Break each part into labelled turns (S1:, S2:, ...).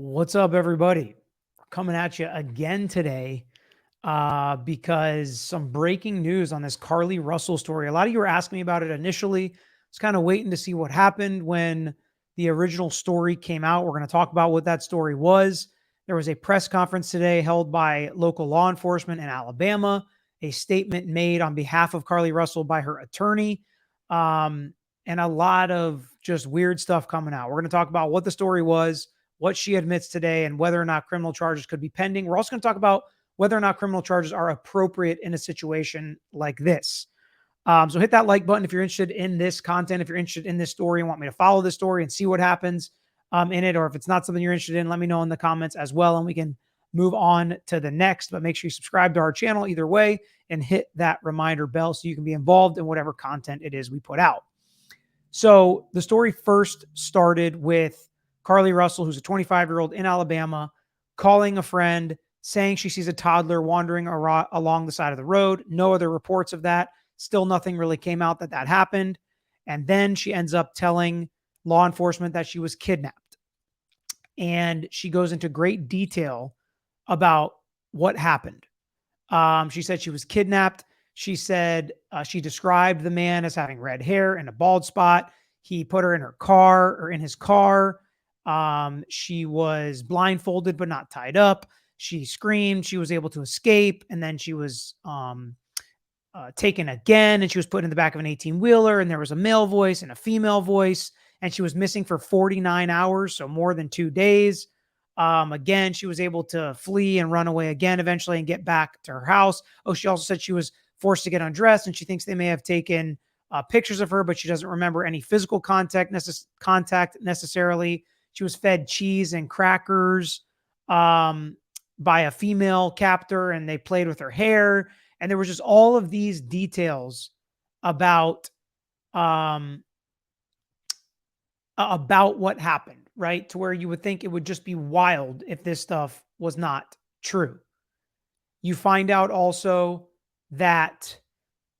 S1: What's up, everybody? We're coming at you again today because some breaking news on this Carlee Russell story. A lot of you were asking me about it initially. I was kind of waiting to see what happened when the original story came out. We're going to talk about what that story was. There was a press conference today held by local law enforcement in Alabama, a statement made on behalf of Carlee Russell by her attorney, and a lot of just weird stuff coming out. We're going to talk about what the story was, what she admits today, and whether or not criminal charges could be pending. We're also going to talk about whether or not criminal charges are appropriate in a situation like this. So hit that like button if you're interested in this content, if you're interested in this story and want me to follow this story and see what happens in it, or if it's not something you're interested in, let me know in the comments as well, and we can move on to the next. But make sure you subscribe to our channel either way and hit that reminder bell so you can be involved in whatever content it is we put out. So the story first started with Carlee Russell, who's a 25-year-old in Alabama, calling a friend, saying she sees a toddler wandering along the side of the road. No other reports of that. Still nothing really came out that happened. And then she ends up telling law enforcement that she was kidnapped. And she goes into great detail about what happened. She said she was kidnapped. She said she described the man as having red hair and a bald spot. He put her in her car or in his car. She was blindfolded but not tied up. She screamed. She was able to escape, and then she was taken again, and she was put in the back of an 18-wheeler, and there was a male voice and a female voice, and she was missing for 49 hours, so more than 2 days. Again, she was able to flee and run away again eventually and get back to her house. Oh, she also said she was forced to get undressed, and she thinks they may have taken pictures of her, but she doesn't remember any physical contact necessarily. She was fed cheese and crackers by a female captor, and they played with her hair. And there was just all of these details about what happened, right? To where you would think it would just be wild if this stuff was not true. You find out also that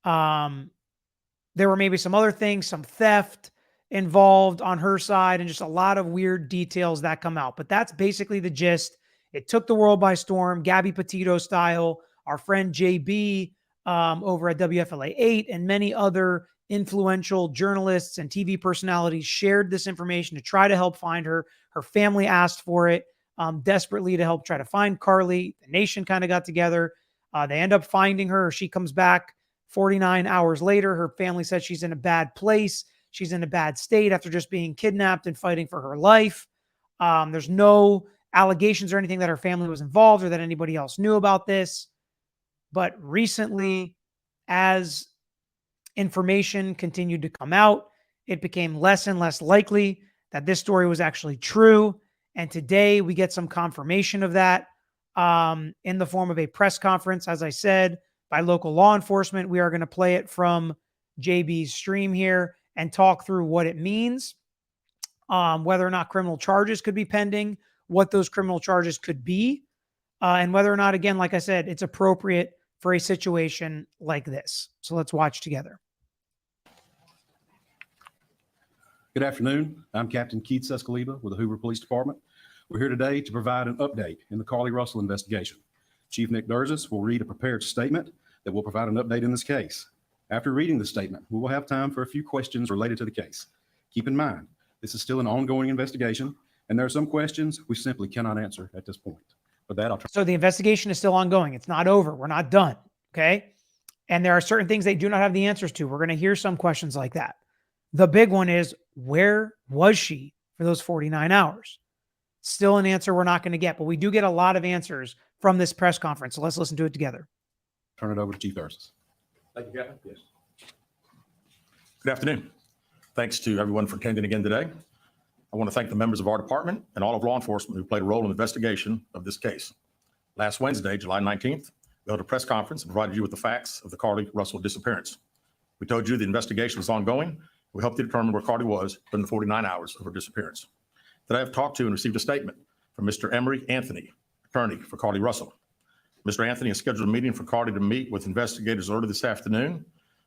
S1: there were maybe some other things, some theft involved on her side, and just a lot of weird details that come out. But that's basically the gist. It took the world by storm, Gabby Petito style. Our friend JB over at WFLA 8 and many other influential journalists and TV personalities shared this information to try to help find her. Her family asked for it desperately to help try to find Carlee. The nation kind of got together. They end up finding her. She comes back 49 hours later. Her family said she's in a bad place. She's in a bad state after just being kidnapped and fighting for her life. There's no allegations or anything that her family was involved or that anybody else knew about this. But recently, as information continued to come out, it became less and less likely that this story was actually true. And today we get some confirmation of that in the form of a press conference, as I said, by local law enforcement. We are going to play it from JB's stream here and talk through what it means, whether or not criminal charges could be pending, what those criminal charges could be, and whether or not, again, like I said, it's appropriate for a situation like this. So let's watch together.
S2: Good afternoon. I'm Captain Keith Escaleba with the Hoover Police Department. We're here today to provide an update in the Carlee Russell investigation. Chief Nick Durzis will read a prepared statement that will provide an update in this case. After reading the statement, we will have time for a few questions related to the case. Keep in mind, this is still an ongoing investigation, and there are some questions we simply cannot answer at this point. With that, I'll try.
S1: So the investigation is still ongoing. It's not over. We're not done. Okay. And there are certain things they do not have the answers to. We're going to hear some questions like that. The big one is, where was she for those 49 hours? Still an answer we're not going to get, but we do get a lot of answers from this press conference. So let's listen to it together.
S2: Turn it over to Chief Durzis.
S3: Thank you, Captain. Yes. Good afternoon. Thanks to everyone for attending again today. I want to thank the members of our department and all of law enforcement who played a role in the investigation of this case. Last Wednesday, July 19th, we held a press conference and provided you with the facts of the Carlee Russell disappearance. We told you the investigation was ongoing. We helped you determine where Carlee was during the 49 hours of her disappearance. Today, I've talked to and received a statement from Mr. Emery Anthony, attorney for Carlee Russell. Mr. Anthony has scheduled a meeting for Carlee to meet with investigators early this afternoon,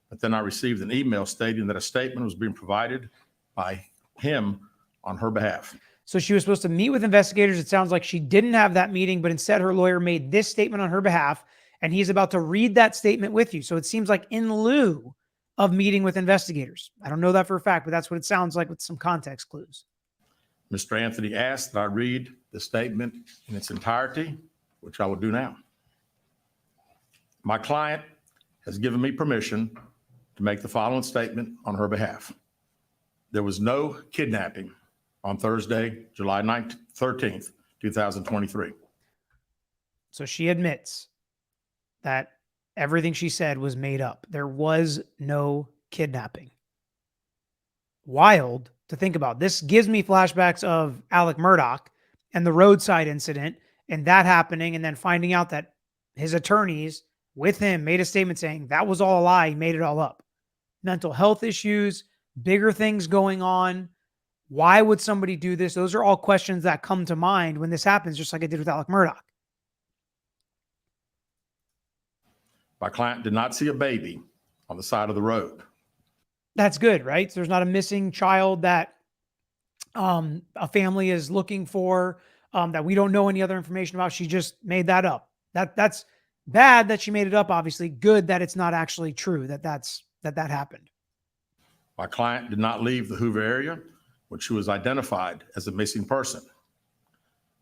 S3: but then I received an email stating that a statement was being provided by him on her behalf.
S1: So she was supposed to meet with investigators. It sounds like she didn't have that meeting, but instead her lawyer made this statement on her behalf, and he's about to read that statement with you. So it seems like in lieu of meeting with investigators. I don't know that for a fact, but that's what it sounds like with some context clues.
S3: Mr. Anthony asked that I read the statement in its entirety, which I will do now. My client has given me permission to make the following statement on her behalf. There was no kidnapping on Thursday, July 13th, 2023.
S1: So she admits that everything she said was made up. There was no kidnapping. Wild to think about. This gives me flashbacks of Alec Murdaugh and the roadside incident and that happening, and then finding out that his attorneys with him made a statement saying that was all a lie. He made it all up. Mental health issues, bigger things going on. Why would somebody do this? Those are all questions that come to mind when this happens, just like I did with Alec Murdaugh.
S3: My client did not see a baby on the side of the road.
S1: That's good, right? So there's not a missing child that a family is looking for, that we don't know any other information about. She just made that up. That's bad that she made it up, obviously. Good that it's not actually true that happened.
S3: My client did not leave the Hoover area when she was identified as a missing person.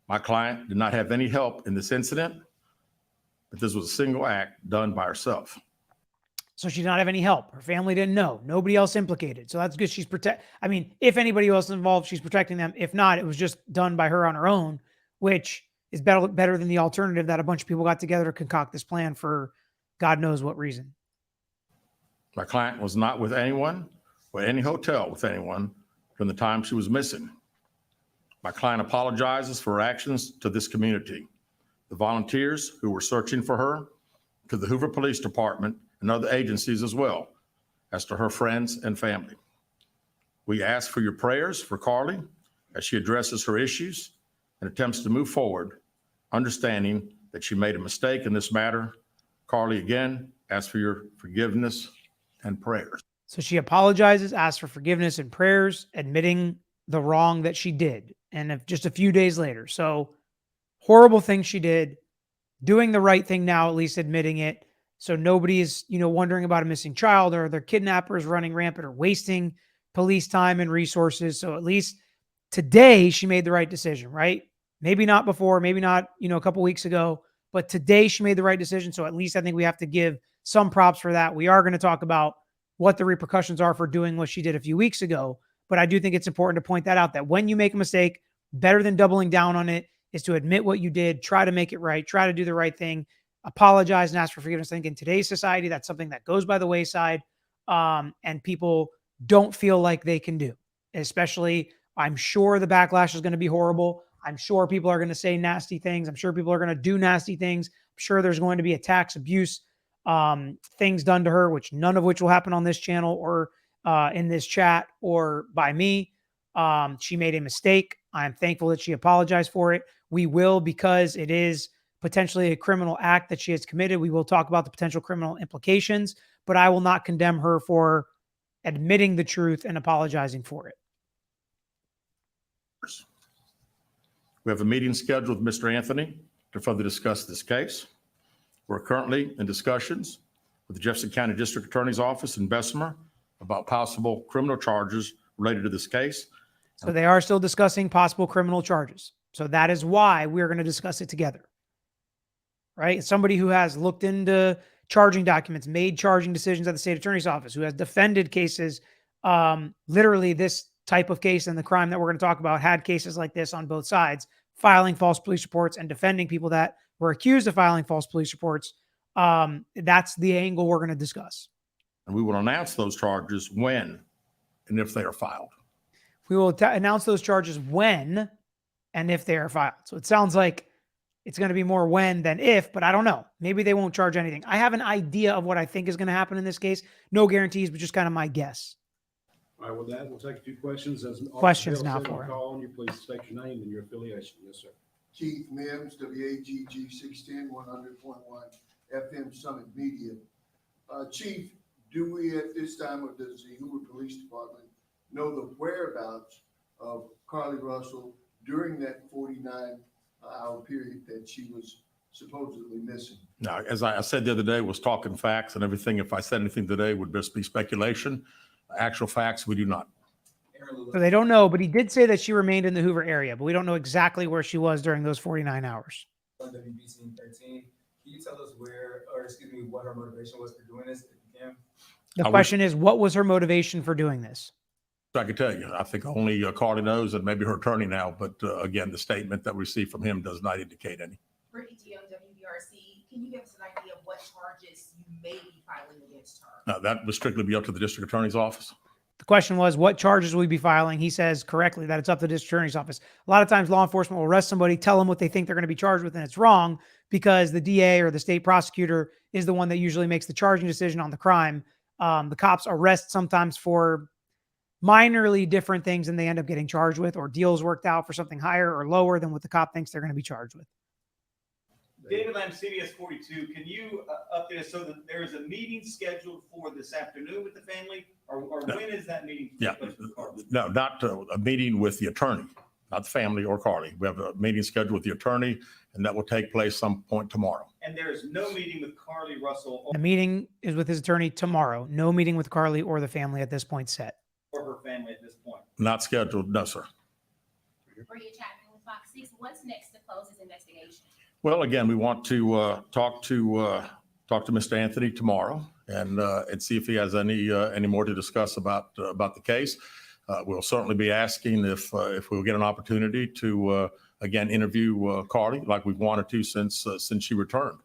S3: My client did not have any help in this incident, but this was a single act done by herself.
S1: So she did not have any help. Her family didn't know. Nobody else implicated. So that's good. She's if anybody else is involved, she's protecting them. If not, it was just done by her on her own, which is better than the alternative that a bunch of people got together to concoct this plan for God knows what reason.
S3: My client was not with anyone or any hotel with anyone from the time she was missing. My client apologizes for her actions to this community, the volunteers who were searching for her, to the Hoover Police Department and other agencies, as well as to her friends and family. We ask for your prayers for Carlee as she addresses her issues and attempts to move forward, understanding that she made a mistake in this matter. Carlee, again, asks for your forgiveness and prayers.
S1: So she apologizes, asks for forgiveness and prayers, admitting the wrong that she did. And just a few days later. So horrible thing she did, doing the right thing now, at least admitting it. So nobody is, wondering about a missing child or their kidnappers running rampant or wasting police time and resources. So at least today she made the right decision, right? Maybe not before, maybe not, a couple weeks ago, but today she made the right decision. So at least I think we have to give some props for that. We are going to talk about what the repercussions are for doing what she did a few weeks ago. But I do think it's important to point that out, that when you make a mistake, better than doubling down on it is to admit what you did, try to make it right, try to do the right thing, apologize and ask for forgiveness. I think in today's society, that's something that goes by the wayside, and people don't feel like they can do. Especially, I'm sure the backlash is going to be horrible. I'm sure people are going to say nasty things. I'm sure people are going to do nasty things. I'm sure there's going to be attacks, abuse, things done to her, which none of which will happen on this channel or in this chat or by me. She made a mistake. I'm thankful that she apologized for it. We will, because it is potentially a criminal act that she has committed. We will talk about the potential criminal implications, but I will not condemn her for admitting the truth and apologizing for it.
S3: We have a meeting scheduled with Mr. Anthony to further discuss this case. We're currently in discussions with the Jefferson County District Attorney's Office in Bessemer about possible criminal charges related to this case.
S1: So they are still discussing possible criminal charges. So that is why we're going to discuss it together. Right? Somebody who has looked into charging documents, made charging decisions at the state attorney's office, who has defended cases, literally this type of case and the crime that we're going to talk about had cases like this on both sides, filing false police reports and defending people that were accused of filing false police reports. That's the angle we're going to discuss.
S3: And we will announce those charges when and if they are filed.
S1: We will announce those charges when and if they are filed. So it sounds like it's going to be more when than if, but I don't know. Maybe they won't charge anything. I have an idea of what I think is going to happen in this case. No guarantees, but just kind of my guess.
S2: All right, with that, we'll take a few questions.
S1: Questions now for him.
S2: Call on you, please state your name and your affiliation. Yes, sir.
S4: Chief Mims, WAGG 610 100.1 FM Summit Media. Chief, do we at this time, or does the Hoover Police Department know the whereabouts of Carlee Russell, during that 49-hour period that she was supposedly missing?
S3: Now, as I said the other day, was talking facts and everything. If I said anything today, would just be speculation. Actual facts, we do not.
S1: So they don't know, but he did say that she remained in the Hoover area, but we don't know exactly where she was during those 49 hours.
S5: WBC 13. Can you tell us what her motivation was for doing this, if you can?
S1: The question is, what was her motivation for doing this?
S3: I could tell you, I think only Carlee knows, and maybe her attorney now, but again, the statement that we received from him does not indicate any.
S6: For ETO WBRC, can you give us an idea of what charges you may be filing against her?
S3: That would strictly be up to the district attorney's office.
S1: The question was, what charges will we be filing? He says correctly that it's up to the district attorney's office. A lot of times law enforcement will arrest somebody, tell them what they think they're going to be charged with, and it's wrong because the DA or the state prosecutor is the one that usually makes the charging decision on the crime. The cops arrest sometimes for minorly different things than they end up getting charged with, or deals worked out for something higher or lower than what the cop thinks they're going to be charged with.
S7: David Lamb, CBS 42, can you update us so that there is a meeting scheduled for this afternoon with the family, or
S3: No.
S7: when is that meeting?
S3: Yeah,
S7: With Carlee?
S3: no, not a meeting with the attorney, not the family or Carlee. We have a meeting scheduled with the attorney, and that will take place some point tomorrow.
S7: And there is no meeting with Carlee Russell
S1: The meeting is with his attorney tomorrow. No meeting with Carlee or the family at this point set.
S7: or her family at this point.
S3: Not scheduled, no, sir.
S6: Bria Chapman with Fox 6. What's next to close this investigation?
S3: Well, again, we want to talk to Mr. Anthony tomorrow and see if he has any more to discuss about the case. We'll certainly be asking if we'll get an opportunity to again interview Carlee like we've wanted to since she returned.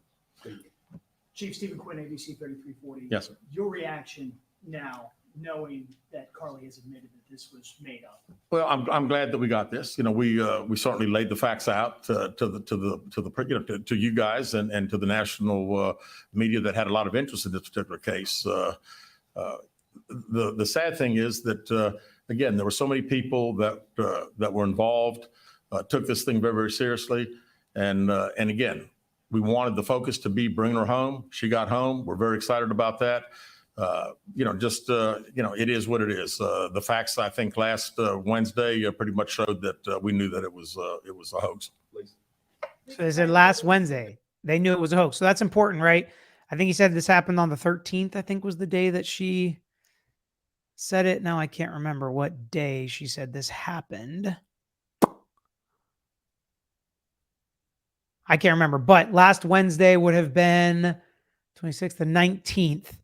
S8: Chief Stephen Quinn, ABC 3340.
S3: Yes, sir.
S8: Your reaction now, knowing that Carlee has admitted that this was made up?
S3: Well, I'm glad that we got this. You know, we certainly laid the facts out to you guys and to the national media that had a lot of interest in this particular case. The sad thing is that again, there were so many people that were involved, took this thing very, very seriously, and again, we wanted the focus to be bringing her home. She got home. We're very excited about that. It is what it is. The facts, I think, last Wednesday pretty much showed that we knew that it was a hoax.
S1: So they said last Wednesday, they knew it was a hoax. So that's important, right? I think he said this happened on the 13th, I think was the day that she said it. Now I can't remember what day she said this happened. I can't remember, but last Wednesday would have been 26th, the 19th.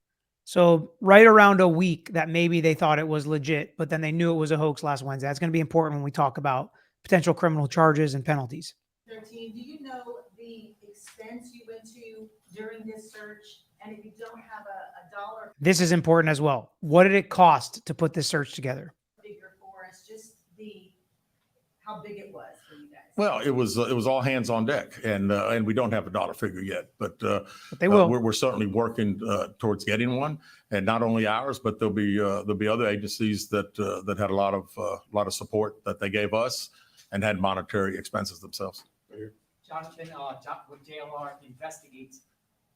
S1: So right around a week that maybe they thought it was legit, but then they knew it was a hoax last Wednesday. That's going to be important when we talk about potential criminal charges and penalties.
S6: 13, do you know the expense you went to during this search? And if you don't have a dollar
S1: This is important as well. What did it cost to put this search together?
S6: figure for us, just how big it was for you guys?
S3: Well, it was all hands on deck, and we don't have a dollar figure yet, but
S1: But they will.
S3: we're certainly working towards getting one, and not only ours, but there'll be other agencies that had a lot of support that they gave us and had monetary expenses themselves.
S8: Jonathan, when JLR investigates,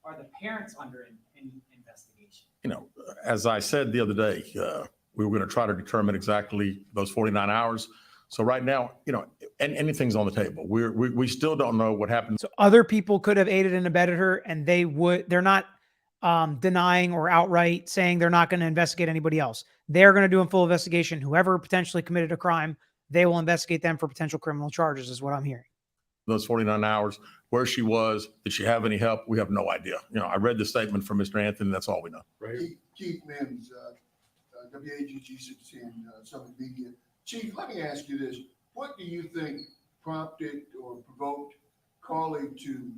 S8: are the parents under any investigation?
S3: You know, as I said the other day, we were going to try to determine exactly those 49 hours. So right now, you know, anything's on the table. We still don't know what happened.
S1: So other people could have aided and abetted her, and they're not denying or outright saying they're not going to investigate anybody else. They're going to do a full investigation. Whoever potentially committed a crime, they will investigate them for potential criminal charges, is what I'm hearing.
S3: Those 49 hours, where she was, did she have any help? We have no idea. You know, I read the statement from Mr. Anthony. That's all we know.
S4: Keith Mims, WAGG 16, Summit Media. Chief, let me ask you this. What do you think prompted or provoked Carlee to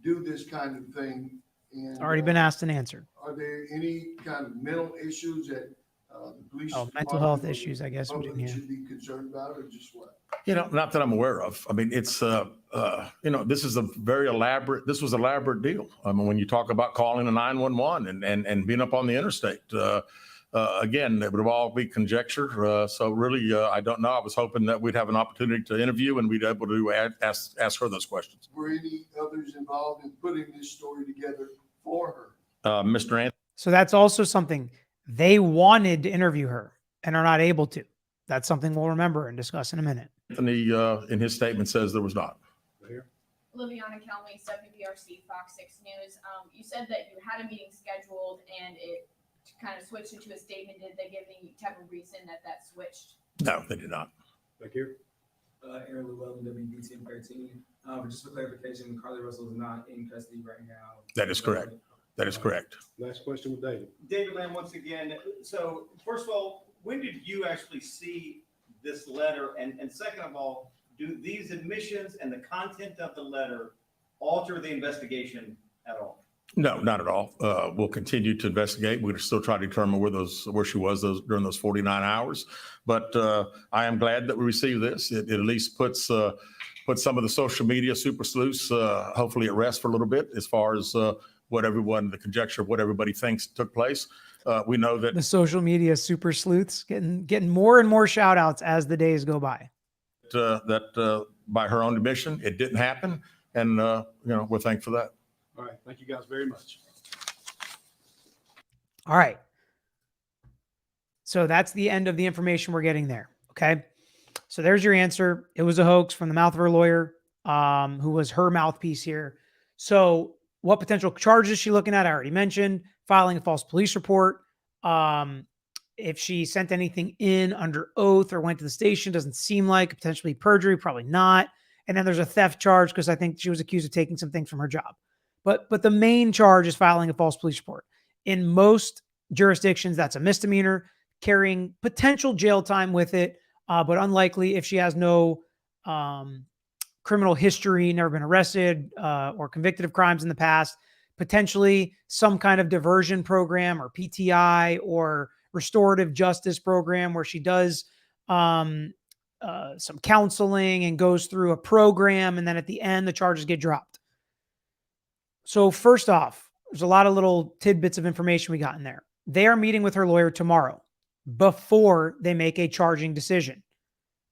S4: do this kind of thing? And
S1: It's already been asked and answered.
S4: Are there any kind of mental issues that the police?
S1: Mental
S4: department
S1: health
S4: or
S1: issues, I guess we
S4: public
S1: didn't hear.
S4: should be concerned about, or just what?
S3: You know, not that I'm aware of. I mean, it's, this is this was an elaborate deal. I mean, when you talk about calling a 911 and being up on the interstate, again, it would all be conjecture. So really, I don't know. I was hoping that we'd have an opportunity to interview and we'd be able to ask her those questions.
S4: Were any others involved in putting this story together for her?
S3: Mr. Anthony.
S1: So that's also something they wanted to interview her and are not able to. That's something we'll remember and discuss in a minute.
S3: Anthony, in his statement, says there was not.
S9: Liviana Kelly, WBRC, Fox 6 News. You said that you had a meeting scheduled and it kind of switched into a statement. Did they give any type of reason that switched?
S3: No, they did not.
S2: Thank you.
S5: Aaron Llewellyn, WBTN 13. Just for clarification, Carlee Russell is not in custody right now.
S3: That is correct. That is correct.
S2: Last question with David.
S7: David Lamb, once again. So first of all, when did you actually see this letter? And second of all, do these admissions and the content of the letter alter the investigation at all?
S3: No, not at all. We'll continue to investigate. We're still trying to determine where she was during those 49 hours. But I am glad that we received this. It at least puts some of the social media super sleuths hopefully at rest for a little bit as far as the conjecture of what everybody thinks took place. We know that
S1: The social media super sleuths getting more and more shout outs as the days go by.
S3: that by her own admission, it didn't happen. And, we're thankful for that.
S2: All right. Thank you guys very much.
S1: All right. So that's the end of the information we're getting there. Okay. So there's your answer. It was a hoax from the mouth of her lawyer, who was her mouthpiece here. So what potential charges is she looking at? I already mentioned filing a false police report. If she sent anything in under oath or went to the station, doesn't seem like. Potentially perjury, probably not. And then there's a theft charge because I think she was accused of taking some things from her job. But the main charge is filing a false police report. In most jurisdictions, that's a misdemeanor, carrying potential jail time with it, but unlikely if she has no criminal history, never been arrested or convicted of crimes in the past. Potentially some kind of diversion program or PTI or restorative justice program where she does some counseling and goes through a program, and then at the end the charges get dropped. So first off, there's a lot of little tidbits of information we got in there. They are meeting with her lawyer tomorrow before they make a charging decision.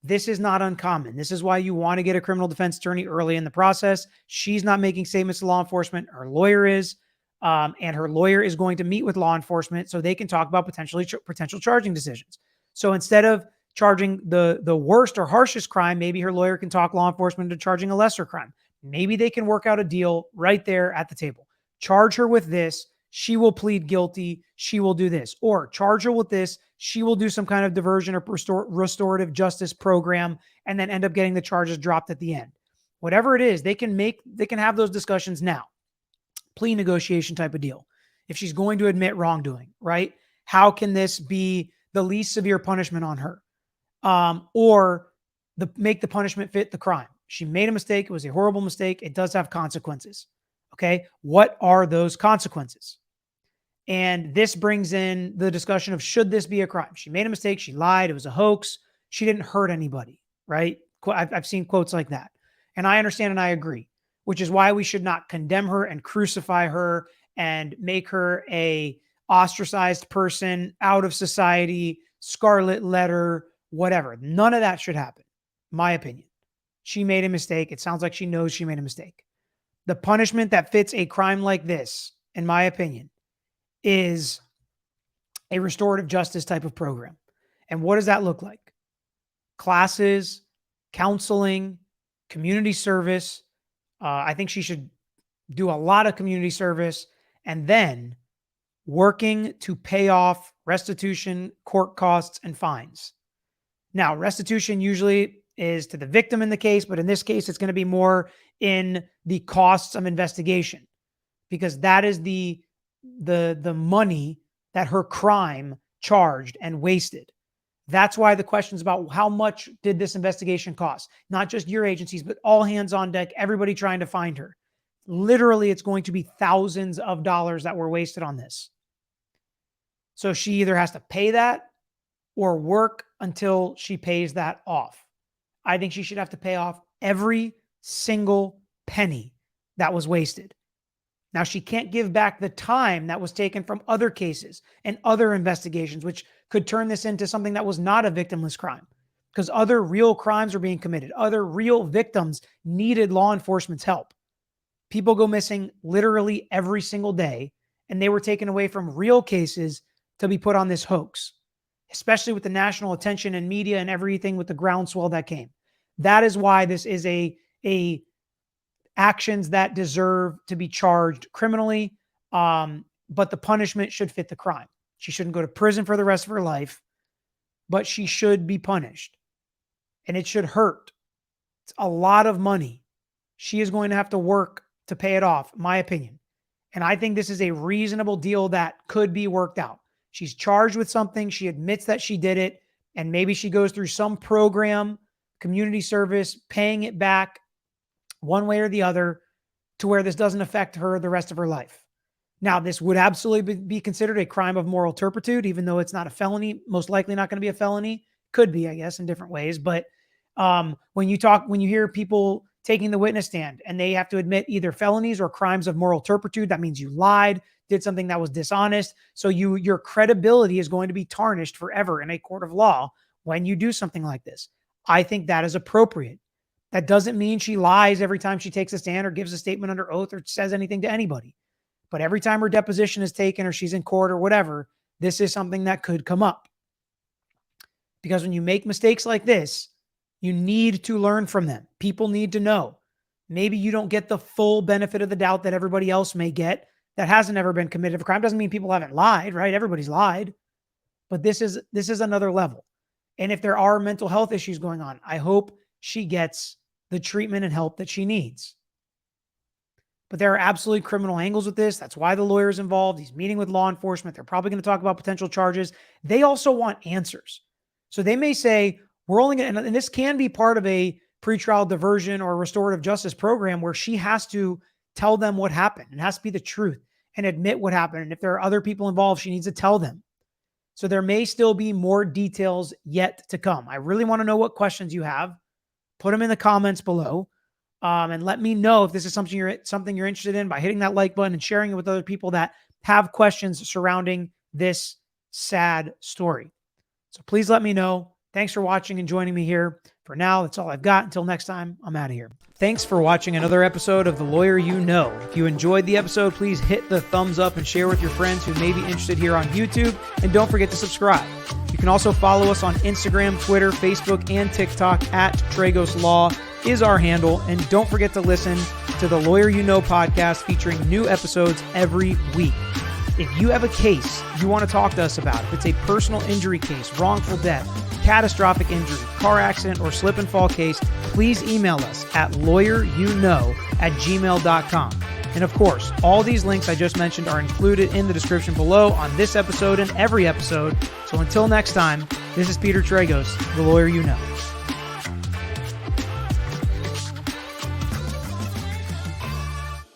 S1: This is not uncommon. This is why you want to get a criminal defense attorney early in the process. She's not making statements to law enforcement. Her lawyer is, and her lawyer is going to meet with law enforcement so they can talk about potential charging decisions. So instead of charging the worst or harshest crime, maybe her lawyer can talk law enforcement into charging a lesser crime. Maybe they can work out a deal right there at the table. Charge her with this. She will plead guilty. She will do this. Or charge her with this. She will do some kind of diversion or restorative justice program and then end up getting the charges dropped at the end. Whatever it is, they can have those discussions now. Plea negotiation type of deal. If she's going to admit wrongdoing, right? How can this be the least severe punishment on her? Or make the punishment fit the crime. She made a mistake. It was a horrible mistake. It does have consequences. Okay. What are those consequences? And this brings in the discussion of, should this be a crime? She made a mistake. She lied. It was a hoax. She didn't hurt anybody, right? I've seen quotes like that. And I understand and I agree, which is why we should not condemn her and crucify her and make her a ostracized person, out of society, scarlet letter, whatever. None of that should happen, my opinion. She made a mistake. It sounds like she knows she made a mistake. The punishment that fits a crime like this, in my opinion, is a restorative justice type of program. And what does that look like? Classes, counseling, community service. I think she should do a lot of community service and then working to pay off restitution, court costs, and fines. Now, restitution usually is to the victim in the case, but in this case, it's going to be more in the costs of investigation, because that is the money that her crime charged and wasted. That's why the questions about how much did this investigation cost, not just your agencies, but all hands on deck, everybody trying to find her. Literally, it's going to be thousands of dollars that were wasted on this. So she either has to pay that or work until she pays that off. I think she should have to pay off every single penny that was wasted. Now, she can't give back the time that was taken from other cases and other investigations, which could turn this into something that was not a victimless crime, because other real crimes were being committed. Other real victims needed law enforcement's help. People go missing literally every single day, and they were taken away from real cases to be put on this hoax, especially with the national attention and media and everything with the groundswell that came. That is why this is a actions that deserve to be charged criminally. But the punishment should fit the crime. She shouldn't go to prison for the rest of her life, but she should be punished. And it should hurt. It's a lot of money. She is going to have to work to pay it off, my opinion. And I think this is a reasonable deal that could be worked out. She's charged with something. She admits that she did it. And maybe she goes through some program, community service, paying it back one way or the other to where this doesn't affect her the rest of her life. Now, this would absolutely be considered a crime of moral turpitude, even though it's not a felony, most likely not going to be a felony. Could be, I guess, in different ways. But when you hear people taking the witness stand and they have to admit either felonies or crimes of moral turpitude, that means you lied, did something that was dishonest. So your credibility is going to be tarnished forever in a court of law when you do something like this. I think that is appropriate. That doesn't mean she lies every time she takes a stand or gives a statement under oath or says anything to anybody. But every time her deposition is taken or she's in court or whatever, this is something that could come up. Because when you make mistakes like this, you need to learn from them. People need to know. Maybe you don't get the full benefit of the doubt that everybody else may get that hasn't ever been committed of a crime. Doesn't mean people haven't lied, right? Everybody's lied. But this is another level. And if there are mental health issues going on, I hope she gets the treatment and help that she needs. But there are absolutely criminal angles with this. That's why the lawyer is involved. He's meeting with law enforcement. They're probably going to talk about potential charges. They also want answers. So they may say, we're only going to, and this can be part of a pretrial diversion or restorative justice program where she has to tell them what happened. It has to be the truth and admit what happened. And if there are other people involved, she needs to tell them. So there may still be more details yet to come. I really want to know what questions you have. Put them in the comments below. And let me know if this is something you're interested in by hitting that like button and sharing it with other people that have questions surrounding this sad story. So please let me know. Thanks for watching and joining me here. For now, that's all I've got. Until next time, I'm out of here. Thanks for watching another episode of The Lawyer You Know. If you enjoyed the episode, please hit the thumbs up and share with your friends who may be interested here on YouTube. And don't forget to subscribe. You can also follow us on Instagram, Twitter, Facebook, and TikTok at Tragos Law is our handle. And don't forget to listen to the Lawyer You Know podcast featuring new episodes every week. If you have a case you want to talk to us about, if it's a personal injury case, wrongful death, catastrophic injury, car accident, or slip and fall case, please email us at lawyeryouknow@gmail.com. And of course, all these links I just mentioned are included in the description below on this episode and every episode. So until next time, this is Peter Tragos, the Lawyer You Know.